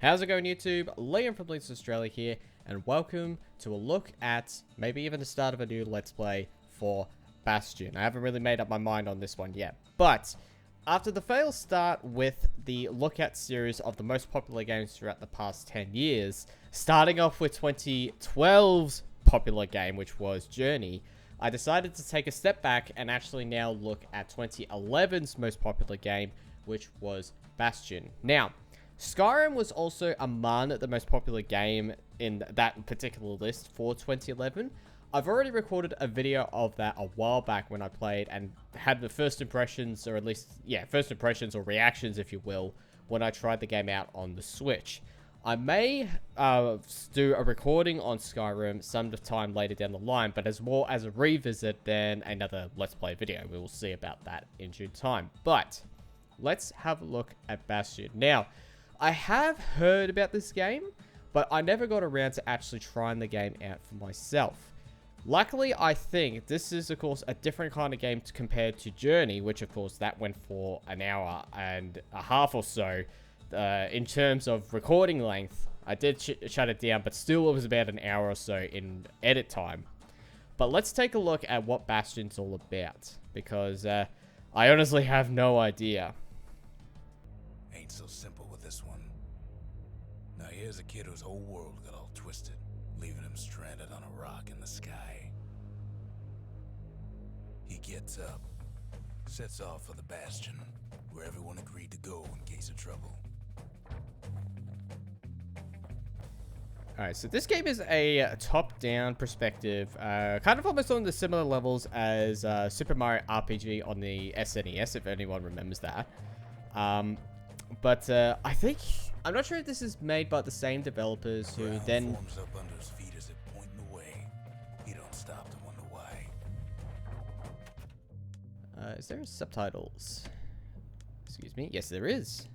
How's it going, YouTube? Liam from Leeds Australia here, and welcome to a look at maybe even the start of a new Let's Play for Bastion. I haven't really made up my mind on this one yet, but after the failed start with the look at series of the most popular games throughout the past 10 years, starting off with 2012's popular game, which was Journey, I decided to take a step back and actually now look at 2011's most popular game, which was Bastion. Now, Skyrim was also among the most popular game in that particular list for 2011. I've already recorded a video of that a while back when I played and had the first impressions, or at least, yeah, first impressions or reactions, if you will, when I tried the game out on the Switch. I may do a recording on Skyrim sometime later down the line, but as more as a revisit than another Let's Play video. We will see about that in due time. But let's have a look at Bastion. Now, I have heard about this game, but I never got around to actually trying the game out for myself. Luckily, I think this is, of course, a different kind of game compared to Journey, which, of course, that went for an hour and a half or so. In terms of recording length, I did shut it down, but still it was about an hour or so in edit time. But let's take a look at what Bastion's all about, because I honestly have no idea. Ain't so simple with this one. Now here's a kid whose whole world got all twisted, leaving him stranded on a rock in the sky. He gets up, sets off for the Bastion, where everyone agreed to go in case of trouble. Alright, so this game is a top-down perspective, kind of almost on the similar levels as Super Mario RPG on the SNES, if anyone remembers that. But I think, I'm not sure if this is made by the same developers who then forms up under his feet as if pointing away. He don't stop to wonder why. Is there subtitles? Excuse me. Yes, there is.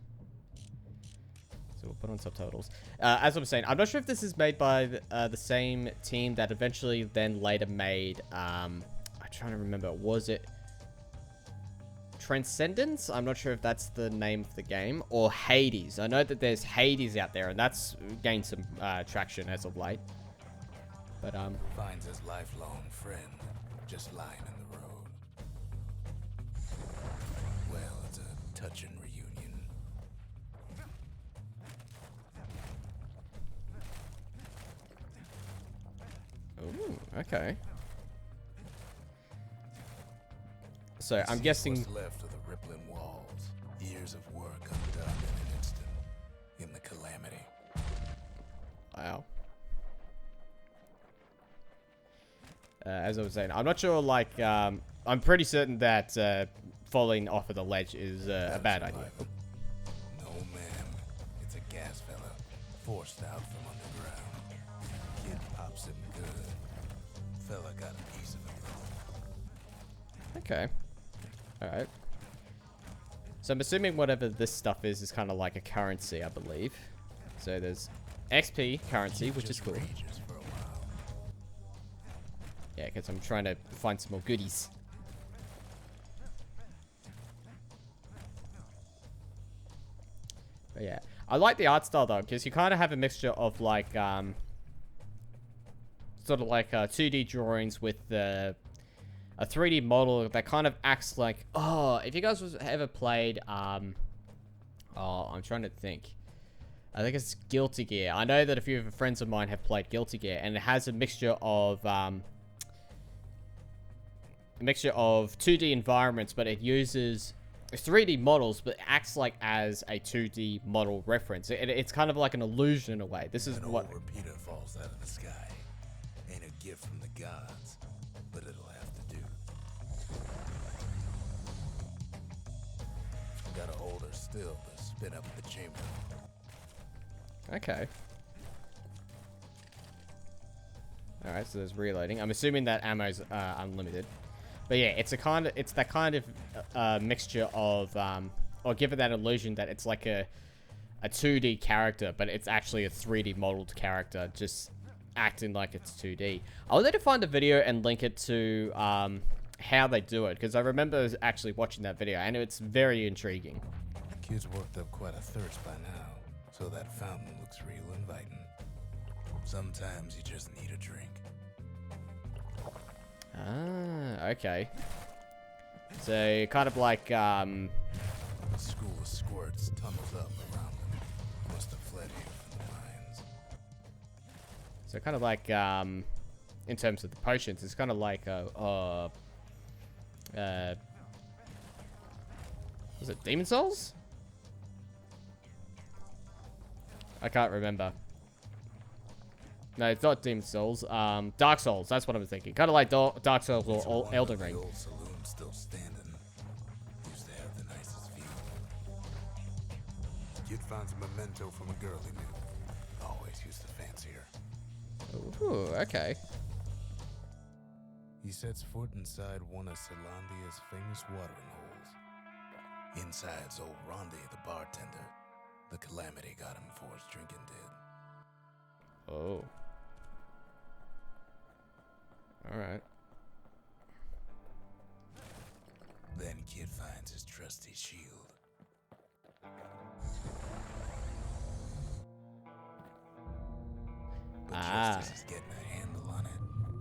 So we'll put on subtitles. As I was saying, I'm not sure if this is made by the same team that eventually then later made, I'm trying to remember, was it Transcendence? I'm not sure if that's the name of the game, or Hades. I know that there's Hades out there, and that's gained some traction as of late. But Finds his lifelong friend just lying in the road. Well, it's a touching reunion. ooh, okay. So I'm guessing. What's left of the rippling walls. Years of work undone in an instant. In the Calamity. Wow. As I was saying, I'm not sure, like, I'm pretty certain that falling off of the ledge is a bad idea. No, ma'am. It's a gas fella. Forced out from underground. Kid pops him good. Fella got a piece of him though. Okay. Alright. So I'm assuming whatever this stuff is kind of like a currency, I believe. So there's XP currency, which is cool. Rages for a while. Yeah, because I'm trying to find some more goodies. But yeah, I like the art style though, because you kind of have a mixture of like, sort of like 2D drawings with a 3D model that kind of acts like, oh, if you guys ever played, oh, I'm trying to think. I think it's Guilty Gear. I know that a few of friends of mine have played Guilty Gear, and it has a mixture of 2D environments, but it uses 3D models, but it acts like as a 2D model reference. It's kind of like an illusion in a way. This is An what old repeater falls out of the sky. Ain't a gift from the gods, but it'll have to do. Gotta hold her still to spin up the chamber. Okay. Alright, so there's reloading. I'm assuming that ammo's unlimited. But yeah, it's that kind of mixture of, or give it that illusion that it's like a 2D character, but it's actually a 3D modeled character, just acting like it's 2D. I'll need to find the video and link it to how they do it, because I remember actually watching that video, and it's very intriguing. Kid's worked up quite a thirst by now. so that fountain looks real inviting. Sometimes you just need a drink. Ah, okay. So, kind of like, A school of squirts tunnels up around them. Must have fled here from the mines. so kind of like, in terms of the potions, it's kind of like, was it Demon Souls? I can't remember. No, it's not Demon Souls. Dark Souls. That's what I was thinking. Kind of like Dark Souls or Elden Ring. The old saloon still standing. Used to have the nicest view. Kid finds a memento from a girl he knew. Always used to fancy her. Ooh, okay. He sets foot inside one of Celandia's famous watering holes. Inside's old Rondi, the bartender. The Calamity got him before his drinking did. Oh. Alright. Then Kid finds his trusty shield. But just as he's getting a handle on it,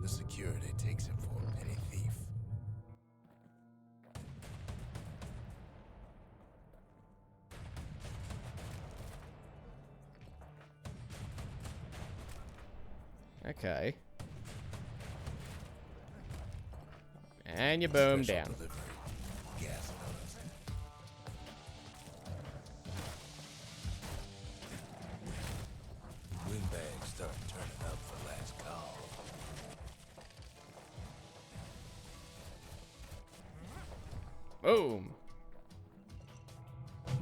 the security takes him for a petty thief. Okay. And you boom Special down. delivery. Gas fellas. Windbags start turning up for last call. Boom.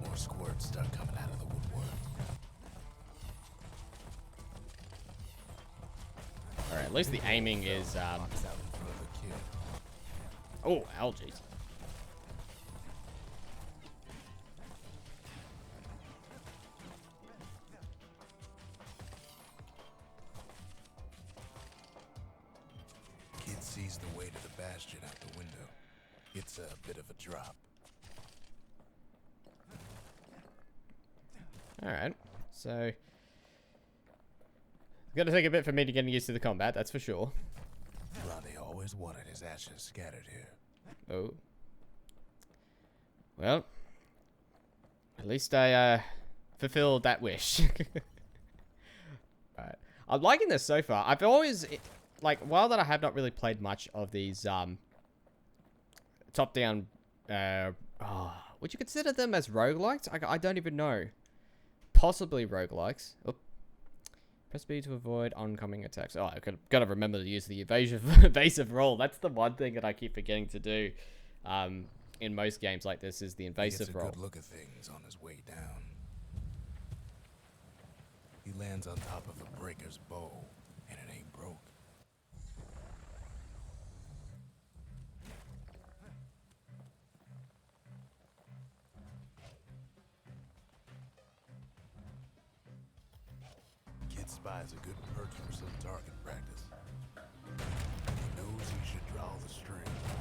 More squirts start coming out of the woodwork. Alright, at least the aiming is, Box out in front of the kid. oh, algae. Kid sees the way to the Bastion out the window. It's a bit of a drop. Alright, so... It's gonna take a bit for me to get used to the combat, that's for sure. Ronnie always wanted his ashes scattered here. Oh. Well. At least I, fulfilled that wish. Alright. I'm liking this so far. I've always... Like, while that I have not really played much of these, top-down, would you consider them as roguelikes? I don't even know. Possibly roguelikes. Oh. Press B to avoid oncoming attacks. Oh, I gotta remember to use the evasive roll. That's the one thing that I keep forgetting to do in most games like this is the invasive roll. He gets a good look at things on his way down. He lands on top of a breaker's bow, and it ain't broke. Kid spies a good perch for some target practice. He knows he should draw the string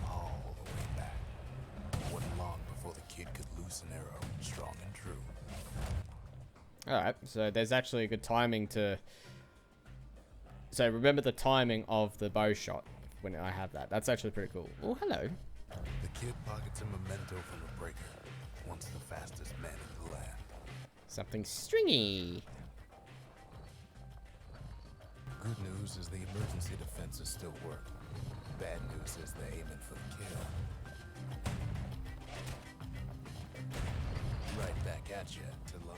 all the way back. It wasn't long before the kid could loose an arrow, strong and true. Alright, so there's actually a good timing to... So remember the timing of the bow shot when I have that. That's actually pretty cool. Oh, hello. The kid pockets a memento from a breaker, once the fastest man in the land. Something stringy. Good news is the emergency defenses still work. Bad news is they're aiming for the kill. Right back at you, Tilla.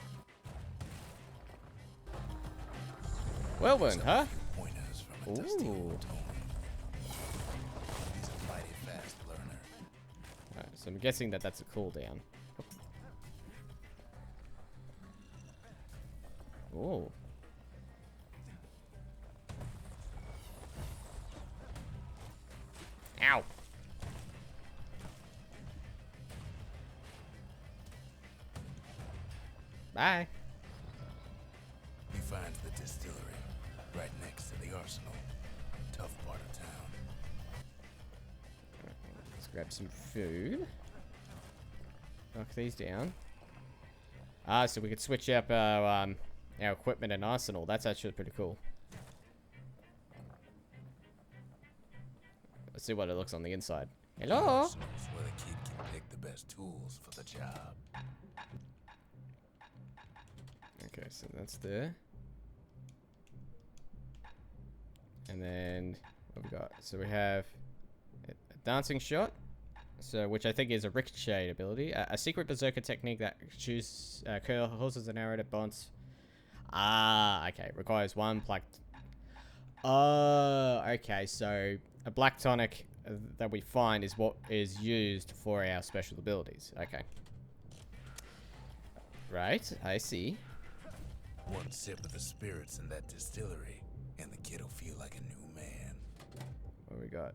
Whirlwind, huh? Pointers from a dusty old Tony. He's a mighty fast learner. Alright, so I'm guessing that that's a cooldown. Oh. Ow. Bye. He finds the distillery right next to the arsenal. Tough part of town. Let's grab some food. Knock these down. Ah, so we could switch up our equipment and arsenal. That's actually pretty cool. Let's see what it looks on the inside. Hello? Arsenals where the kid can pick the best tools for the job. Okay, so that's there. And then what we got? So we have a dancing shot, so which I think is a ricochet ability, a secret berserker technique that causes an arrow to bounce. Ah, okay. Requires one black. Oh, okay. So a black tonic that we find is what is used for our special abilities. Okay. Right, I see. One sip of the spirits in that distillery, and the kid'll feel like a new man. What we got?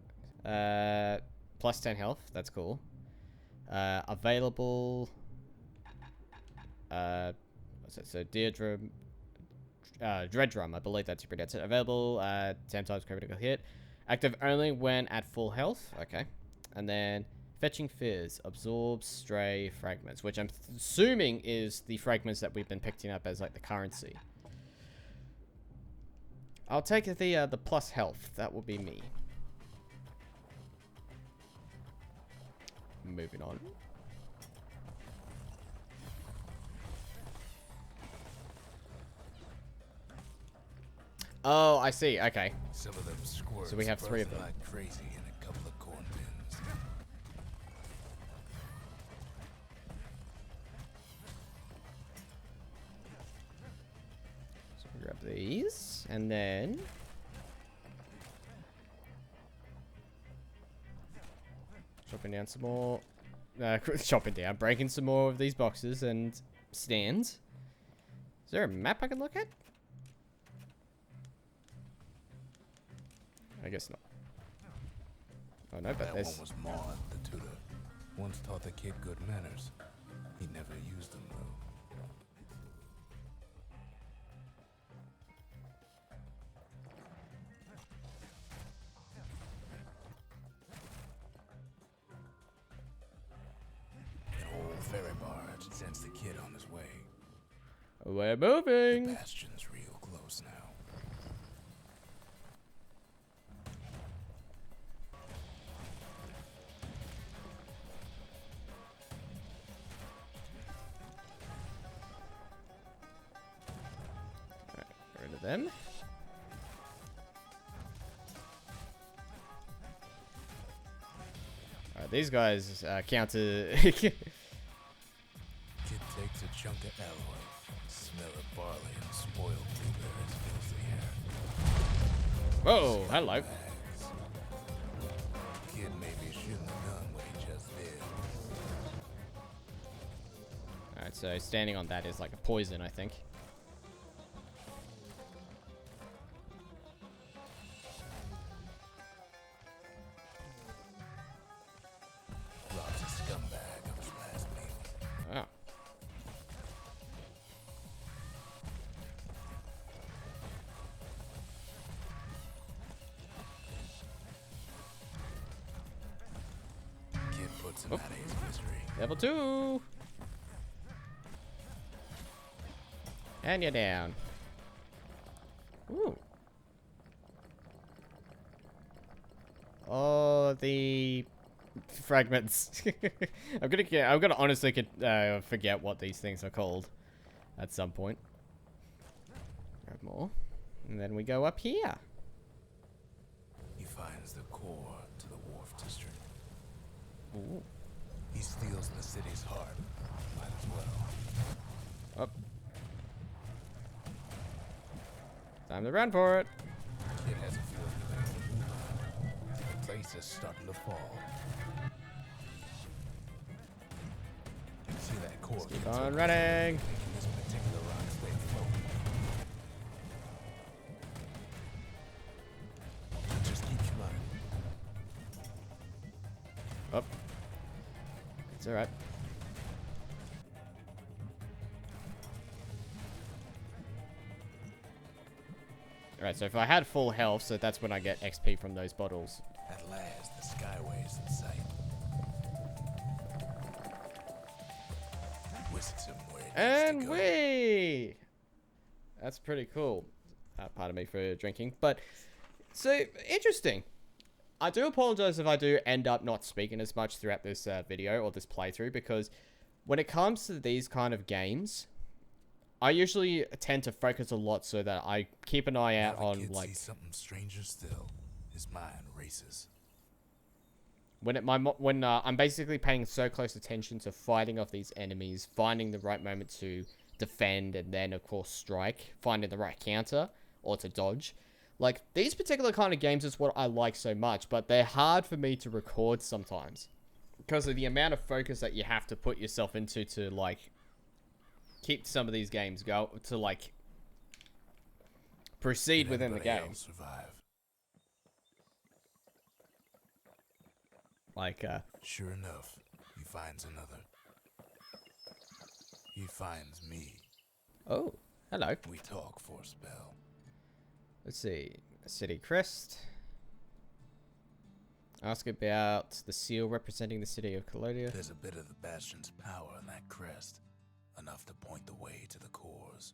Plus 10 health. That's cool. Available. What's it? So Deirdre. Dread Drum, I believe that's your pronounce it. Available 10 times critical hit. Active only when at full health. Okay. And then Fetching Fizz. Absorbs stray fragments, which I'm assuming is the fragments that we've been picking up as like the currency. I'll take the plus health. That will be me. Moving on. Oh, I see. Okay. Some of them squirts So we have 3 of them. like crazy in a couple of corn pins. So we grab these, and then chopping down some more. Chopping down, breaking some more of these boxes and stands. Is there a map I can look at? I guess not. Oh no, but That there's. one was Maud, the tutor. Once taught the kid good manners. He never used them though. An old ferry barge sends the kid on his way. We're moving. Bastion's real close now. Get rid of them. Alright, these guys counter. Kid takes a chunk of alloy. Smell of barley and spoiled blueberries fills the air. Whoa, hello. Bags. Kid maybe shouldn't have done what he just did. Alright, so standing on that is like a poison, I think. Rob's a scumbag of his last meal. Oh. Kid puts him out of his misery. Level 2. And you're down. Ooh. Oh, the fragments. I'm gonna honestly forget what these things are called at some point. Grab more, and then we go up here. He finds the core to the wharf district. Ooh. He steals the city's heart. Might as well. Up. Time to run for it. Kid has a feeling the place is starting to fall. See that core? Keep on running. Making this particular rock stay floating. Just keep running. Up. It's alright. Alright, so if I had full health, so that's when I get XP from those bottles. At last, the skyway's in sight. Whisked him where And we. That's pretty cool. Pardon me for drinking, but so interesting. I do apologize if I do end up not speaking as much throughout this video or this playthrough, because when it comes to these kind of games, I usually tend to focus a lot so that I keep an eye out on like something stranger still. His mind races. When I'm basically paying so close attention to fighting off these enemies, finding the right moment to defend, and then of course strike, finding the right counter or to dodge. Like, these particular kind of games is what I like so much, but they're hard for me to record sometimes because of the amount of focus that you have to put yourself into to like keep some of these games to like proceed within the game. Survive? Like, sure enough, he finds another. He finds me. Oh, hello. We talk for a spell. Let's see. City crest. Ask about the seal representing the city of Calamity. There's a bit of the Bastion's power in that crest. Enough to point the way to the cores.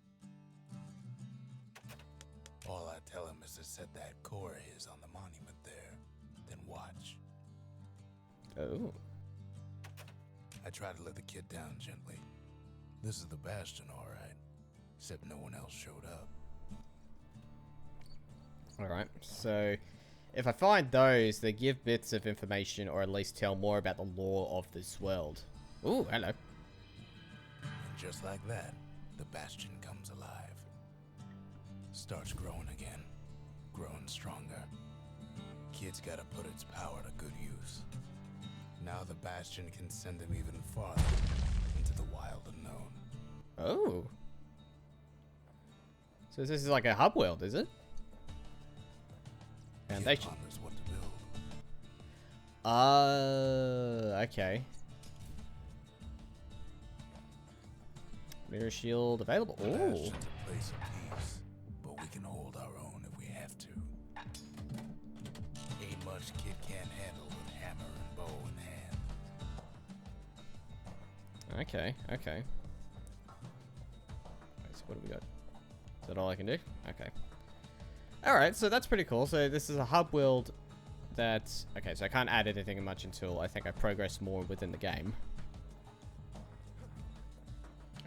All I tell him is to set that core of his on the monument there. Then watch. Oh. I try to let the kid down gently. This is the Bastion, alright. Except no one else showed up. Alright, so if I find those, they give bits of information or at least tell more about the lore of this world. Ooh, hello. And just like that, the Bastion comes alive. Starts growing again. Growing stronger. Kid's gotta put its power to good use. Now the Bastion can send him even farther into the wild unknown. Oh. So this is like a hub world, is it? Foundation. What to build. Okay. Mirror shield available. Ooh. Oh. Place of peace, but we can hold our own if we have to. Ain't much kid can't handle with hammer and bow in hand. Okay, okay. Wait, so what do we got? Is that all I can do? Okay. Alright, so that's pretty cool. So this is a hub world that... Okay, so I can't add anything much until I think I progress more within the game.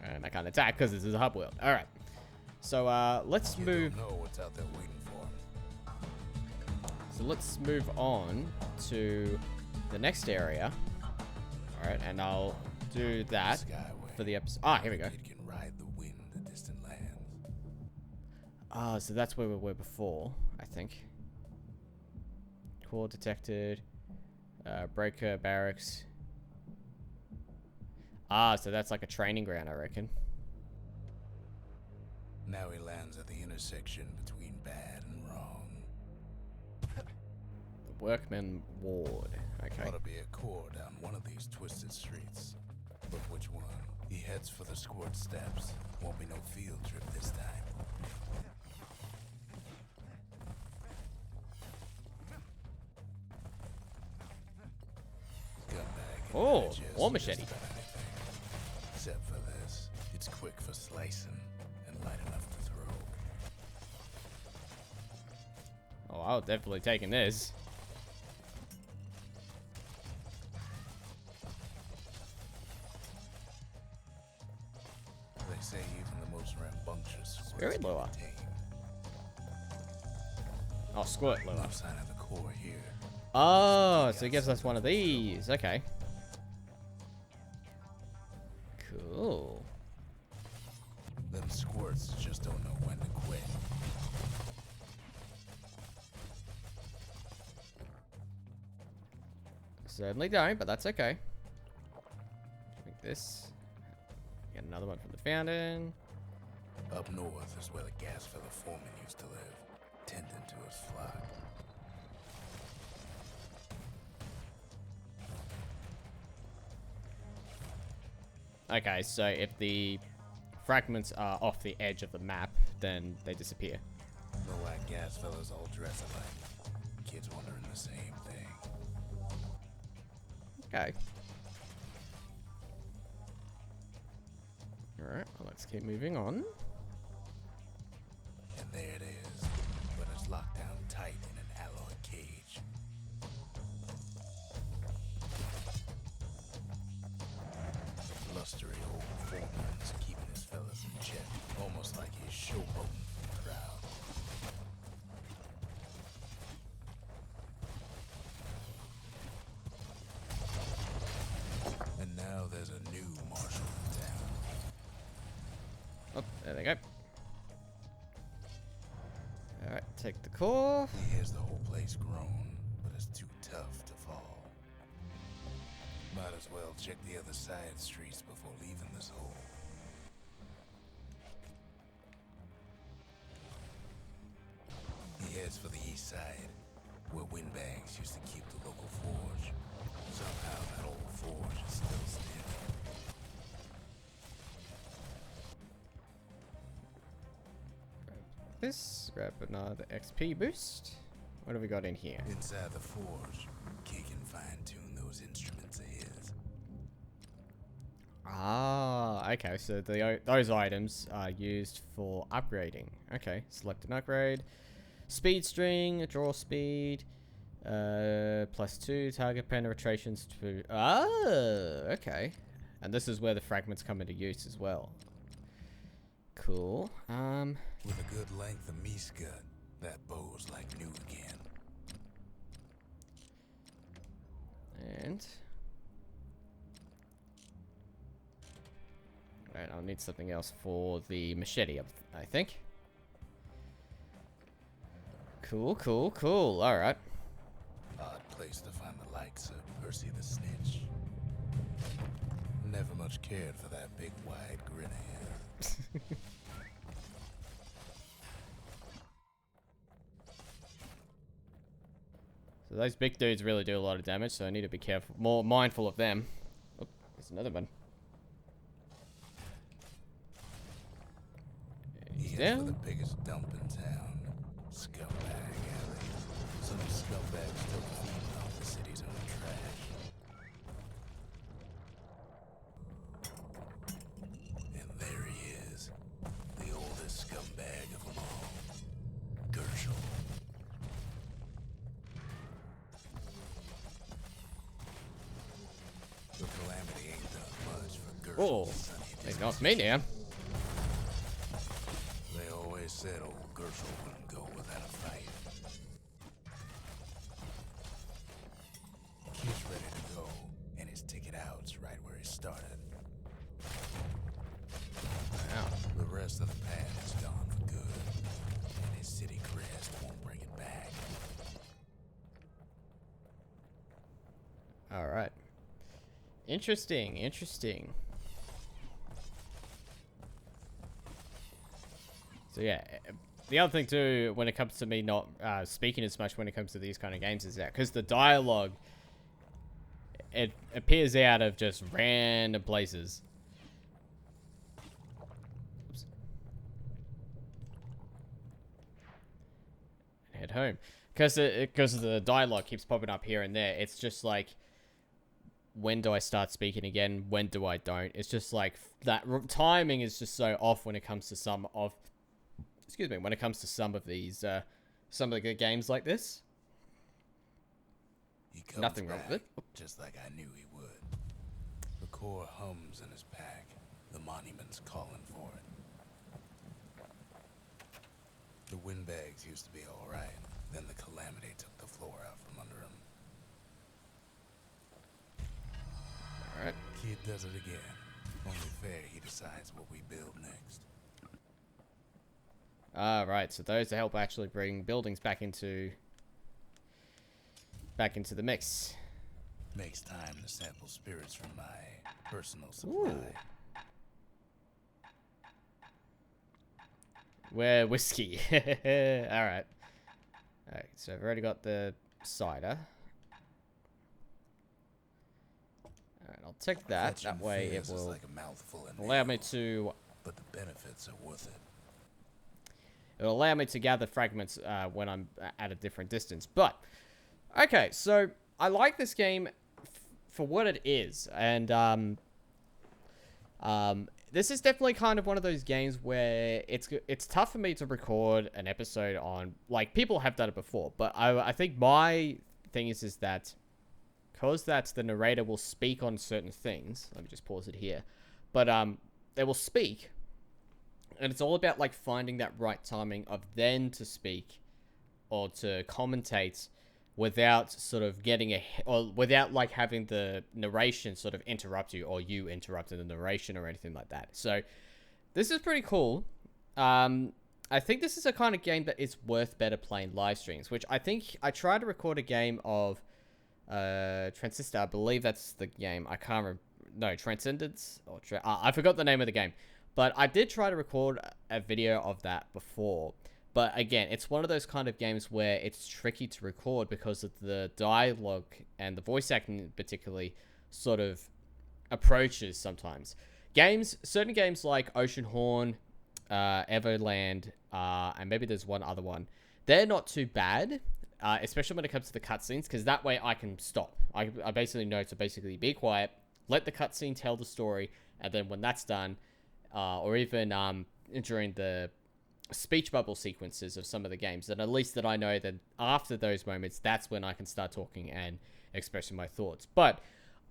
And I can't attack because this is a hub world. Alright. So, let's move... Don't know what's out there waiting for him. So let's move on to the next area. Alright, and I'll do that for the episode. Ah, here we go. Kid can ride the wind to distant lands. Ah, so that's where we were before, I think. Core detected. Breaker barracks. Ah, so that's like a training ground, I reckon. Now he lands at the intersection between bad and wrong. The Workman Ward. Okay. Ought to be a core down one of these twisted streets. But which one? He heads for the squirt steps. Won't be no field trip this time. Oh, war machete. Except for this, it's quick for slicing and light enough to throw. Oh, I'll definitely taking this. They say even the most rambunctious Spirit lure. Oh, squirt lure. No sign of the core here. Oh, so it gives us one of these. Okay. Cool. Them squirts just don't know when to quit. Certainly don't, but that's okay. Like this. Get another one from the fountain. Up north is where the gas fella foreman used to live, tending to his flock. Okay, so if the fragments are off the edge of the map, then they disappear. The white gas fellas all dress alike. Kids wondering the same thing. Okay. Alright, well, let's keep moving on. And there it is, but it's locked down tight in an alloy cage. Blustery old foreman's keeping his fellas in check, almost like he's showboating for the crowd. And now there's a new marshal in town. Oh, there they go. Alright, take the core. He hears the whole place groan, but it's too tough to fall. Might as well check the other side streets before leaving this hole. He heads for the east side, where windbags used to keep the local forge. Somehow that old forge is still standing. This, grab another XP boost. What have we got in here? Inside the forge, Key can fine-tune those instruments of his. Ah, okay, so those items are used for upgrading. Okay, select an upgrade. Speed string, draw speed, +2, target penetrations to... Ah, okay. And this is where the fragments come into use as well. Cool. With a good length of Miska, that bow's like new again. And... Alright, I'll need something else for the machete, I think. Cool, cool, cool. Alright. Odd place to find the likes of Percy the Snitch. Never much cared for that big wide grin of his. So those big dudes really do a lot of damage, so I need to be careful, more mindful of them. Oh, there's another one. And he's He heads for the biggest dump in town. Scumbag alley. Some scumbags still feeding off the city's own trash. And there he is. The oldest scumbag of them all. Gershel. The Calamity ain't done much for Gershel. Oh, they knocked me down. They always said old Gershel wouldn't go without a fight. He's ready to go, and his ticket out's right where he started. Wow. The rest of the path is gone for good, and his city crest won't bring it back. Alright. Interesting, interesting. So yeah, the other thing too, when it comes to me not speaking as much when it comes to these kind of games is that because the dialogue, it appears out of just random places. Oops. Head home. Because the dialogue keeps popping up here and there, it's just like, when do I start speaking again? When do I don't? It's just like, that timing is just so off when it comes to some of... Excuse me, when it comes to some of these, some of the games like this. He comes Nothing wrong with it. just like I knew he would. The core hums in his pack. The monument's calling for it. The windbags used to be alright. Then the Calamity took the floor out from under him. Alright. Kid does it again. Only fair he decides what we build next. Right, so those to help actually bring buildings back into the mix. Makes time to sample spirits from my personal supply. Ooh. Where whiskey. Alright. Alright, so I've already got the cider. Alright, I'll take that. Fetching That way it fizz is will like a mouthful of allow me nails, to... but the benefits are worth it. It'll allow me to gather fragments when I'm at a different distance. But, okay, so I like this game for what it is. And this is definitely kind of one of those games where it's tough for me to record an episode on. Like, people have done it before, but I think my thing is that because the narrator will speak on certain things. Let me just pause it here. But they will speak, and it's all about like finding that right timing of then to speak or to commentate without sort of or without like having the narration sort of interrupt you, or you interrupting the narration or anything like that. So this is pretty cool. I think this is a kind of game that is worth better playing live streams, which I think I tried to record a game of Transistor. I believe that's the game. I can't remember. No, Transcendence or I forgot the name of the game, but I did try to record a video of that before. But again, it's one of those kind of games where it's tricky to record because of the dialogue and the voice acting, particularly, sort of approaches sometimes. Certain games like Oceanhorn, Everland, and maybe there's one other one. They're not too bad, especially when it comes to the cutscenes, because that way I can stop. I basically know to basically be quiet, let the cutscene tell the story, and then when that's done, or even during the speech bubble sequences of some of the games, then at least that I know that after those moments, that's when I can start talking and expressing my thoughts. But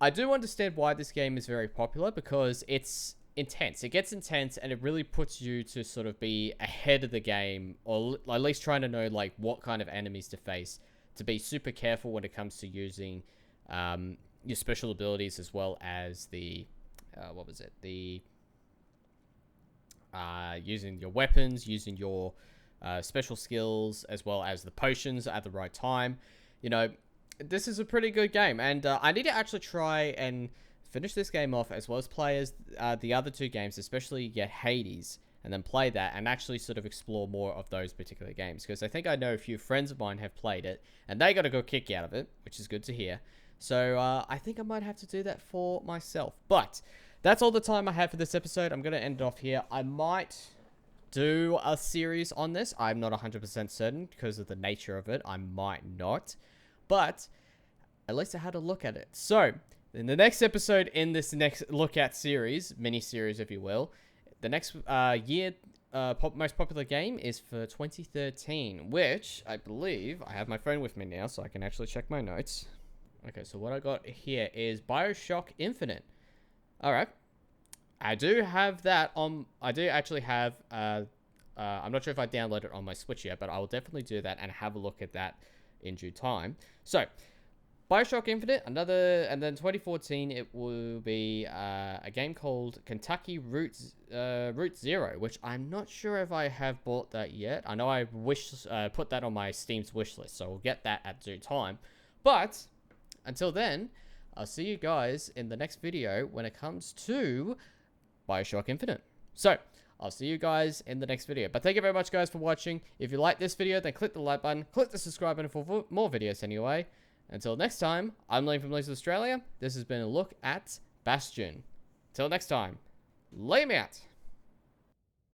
I do understand why this game is very popular, because it's intense. It gets intense, and it really puts you to sort of be ahead of the game, or at least trying to know like what kind of enemies to face, to be super careful when it comes to using your special abilities, as well as the using your weapons, using your special skills, as well as the potions at the right time. You know, this is a pretty good game, and I need to actually try and finish this game off, as well as play the other two games, especially get Hades, and then play that and actually sort of explore more of those particular games, because I think I know a few friends of mine have played it and they got a good kick out of it, which is good to hear. So I think I might have to do that for myself. But that's all the time I have for this episode. I'm going to end it off here. I might do a series on this. I'm not 100% certain because of the nature of it. I might not. But at least I had a look at it. So in the next episode in this next look at series, mini-series if you will, the next most popular game is for 2013, which I believe, I have my phone with me now so I can actually check my notes. Okay, so what I got here is BioShock Infinite. Alright. I do have that on... I do actually have... I'm not sure if I downloaded it on my Switch yet, but I will definitely do that and have a look at that in due time. So, BioShock Infinite, and then 2014, it will be a game called Kentucky Route Zero, which I'm not sure if I have bought that yet. I know I put that on my Steam's wish list, so we'll get that at due time. But until then, I'll see you guys in the next video when it comes to BioShock Infinite. So, I'll see you guys in the next video. But thank you very much, guys, for watching. If you like this video, then click the like button, click the subscribe button for more videos anyway. Until next time, I'm Liam from Australia. This has been a look at Bastion. Till next time, lay me out.